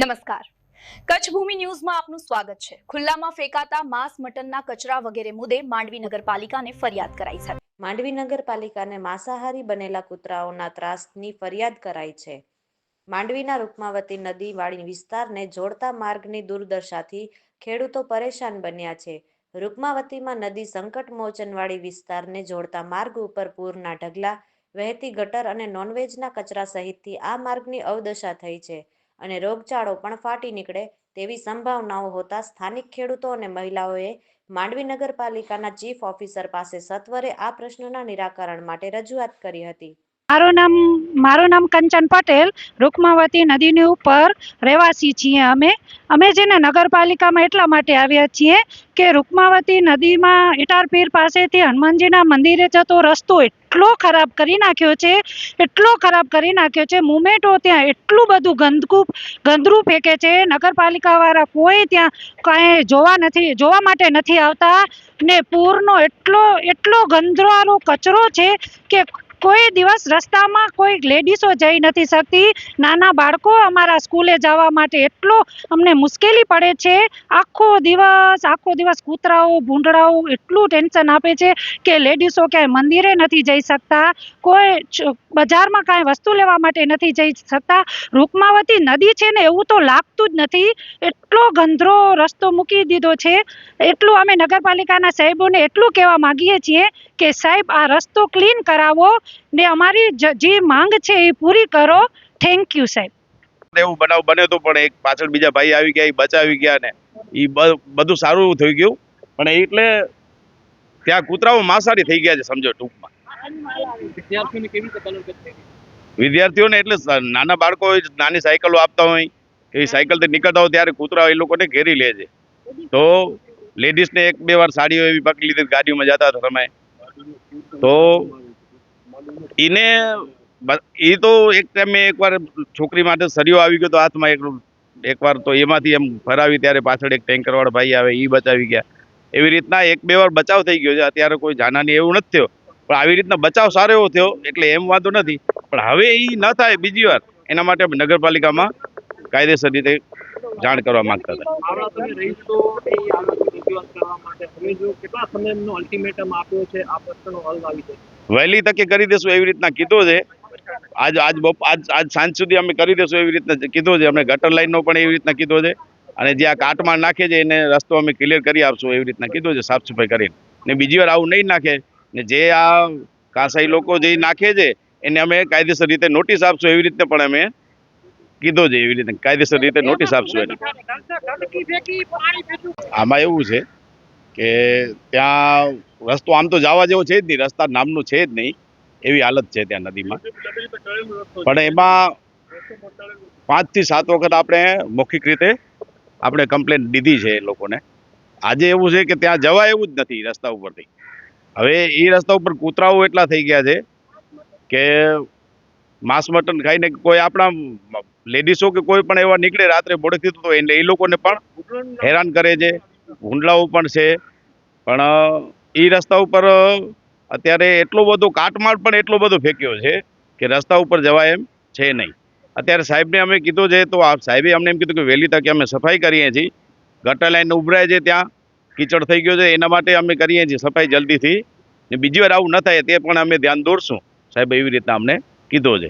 નમસ્કાર, કચ્છ ભૂમિ ન્યૂઝમાં આપનું સ્વાગત છે। ખુલ્લામાં ફેંકાતા માંસ મટનના કચરા વગેરે મુદ્દે માંડવી નગરપાલિકાને ફરિયાદ કરાઈ છે। માંડવી નગરપાલિકાને માંસાહારી બનેલા કૂતરાઓના ત્રાસની ફરિયાદ કરાઈ છે। માંડવીના રૂકમાવતી નદી વાળી વિસ્તારને જોડતા માર્ગની દુર્દશાથી ખેડૂતો પરેશાન બન્યા છે। રૂકમાવતીમાં નદી સંકટમોચનવાળી વિસ્તારને જોડતા માર્ગ ઉપર પૂરના ઢગલા, વહેતી ગટર અને નોનવેજના કચરા સહિતથી આ માર્ગની અવદશા થઈ છે અને રોગચાળો પણ ફાટી નીકળે તેવી સંભાવનાઓ હોતા સ્થાનિક ખેડૂતો અને મહિલાઓએ માંડવી નગરપાલિકાના ચીફ ઓફિસર પાસે સત્વરે આ પ્રશ્નના નિરાકરણ માટે રજૂઆત કરી હતી। મારું નામ કંચન પટેલ, રૂકમાવતી નદીની ઉપર રહેવાસી છીએ। અમે જેને નગરપાલિકામાં એટલા માટે આવ્યા છીએ કે રૂકમાવતી નદીમાં ઇટારપીર પાસેથી હનુમાનજીના મંદિરે જતો રસ્તો એટલો ખરાબ કરી નાખ્યો છે। મુમેન્ટો ત્યાં એટલું બધું ગંદરું ફેંકે છે। નગરપાલિકા વાળા કોઈ ત્યાં કાંઈ જોવા માટે નથી આવતા ને પૂરનો એટલો ગંદરાનો કચરો છે કે કોઈ દિવસ રસ્તામાં કોઈ લેડીસો જઈ નથી શકતી। નાના બાળકો અમારા સ્કૂલે જવા માટે એટલો અમને મુશ્કેલી પડે છે। આખો દિવસ કૂતરાઓ ભૂંડડાઓ એટલું ટેન્શન આપે છે કે લેડીસો ક્યાંય મંદિરે નથી જઈ શકતા, કોઈ બજારમાં કાંઈ વસ્તુ લેવા માટે નથી જઈ શકતા। રૂકમાવતી નદી છે ને એવું તો લાગતું જ નથી, એટલો ગંદરો રસ્તો મૂકી દીધો છે। એટલું અમે નગરપાલિકાના સાહેબોને એટલું કહેવા માંગીએ છીએ કે સાહેબ આ રસ્તો ક્લીન કરાવો ને અમારી જે માંગ છે એ પૂરી કરો। થેન્ક યુ સાહેબ। એવું બનાવ બન્યો તો પણ એક પાછળ બીજા ભાઈ આવી ગયા, એ બચાવી ગયા ને એ બધું સારું થઈ ગયું, પણ એટલે ત્યાં કૂતરાઓ માંસાહારી થઈ ગયા છે સમજો ટૂંકમાં। વિદ્યાર્થીઓને એટલે નાના બાળકો નાની સાયકલો આપતા હોય, એ સાયકલથી નીકળતા હોય ત્યારે કૂતરા એ લોકોને ઘેરી લે છે। તો લેડીઝને એક બે વાર સાડીઓ એવી પકડી લીધી, ગાડીમાં જતા હતા તમે તો એ તો એક ટાઈમે એકવાર છોકરી માટે સરિયો આવી ગયો તો હાથમાં એકવાર તો એમાંથી એમ ફરાવી ત્યારે પાછળ એક ટેન્કર વાળા ભાઈ આવે એ બચાવી ગયા। એવી રીતના એક બે વાર બચાવ થઈ ગયો છે, અત્યારે કોઈ જાનહાની એવું નથી થયો, પણ આવી રીતના બચાવ સારો એવો થયો એટલે એમ વાંધો નથી। પણ હવે એ ન થાય બીજી વાર એના માટે નગરપાલિકામાં કાયદેસર રીતે જાણ કરવા માંગતા હતા। વહેલી તકે કરી દેશું એવી રીતના કીધો છે। આજ સાંજ સુધી અમે કરી દેશું એવી રીતના કીધો છે। અમે ગટર લાઈનનો પણ એવી રીતના કીધો છે અને જે આ કાટમાં નાખે છે એને રસ્તો અમે ક્લિયર કરી આપશું એવી રીતના કીધો છે, સાફ સફાઈ કરીને। ને બીજી વાર આવું નહીં નાખે ને જે આ કાસાઈ લોકો જે નાખે છે એને અમે કાયદેસર રીતે નોટિસ આપશું એવી રીતે પણ અમે કીધો છે। એવી રીતે કાયદેસર રીતે નોટિસ આપશું એને। આમાં એવું છે કે ત્યાં રસ્તો આમ તો જવા જેવો છે જ નહીં, રસ્તા નામનું છે જ નહીં એવી હાલત છે ત્યાં નદીમાં। પણ એમાં 5 થી 7 વખત આપણે મૌખિક રીતે આપણે કમ્પ્લેન દીધી છે એ લોકોને। આજે એવું છે કે ત્યાં જવા એવું જ નથી રસ્તા ઉપરથી। હવે એ રસ્તા ઉપર કૂતરાઓ એટલા થઈ ગયા છે કે માંસ મટન ખાઈને કોઈ આપણા લેડીસો કે કોઈ પણ એવા નીકળે રાત્રે મોડેથી તો એટલે એ લોકોને પણ હેરાન કરે છે, ભૂંડલાઓ પણ છે। પણ એ રસ્તા ઉપર અત્યારે એટલો બધો કાટમાળ પણ એટલો બધો ફેંક્યો છે કે રસ્તા ઉપર જવાય એમ છે નહીં। અત્યારે સાહેબને અમે કીધું છે તો સાહેબે અમને એમ કીધું કે વહેલી તકે અમે સફાઈ કરીએ છીએ। ગટર લાઈન ઉભરાય છે, ત્યાં કીચડ થઈ ગયો છે, એના માટે અમે કરીએ છીએ સફાઈ જલ્દીથી, ને બીજી વાર આવું ન થાય તે પણ અમે ધ્યાન દોરશું સાહેબ, એવી રીતના અમને કીધો છે।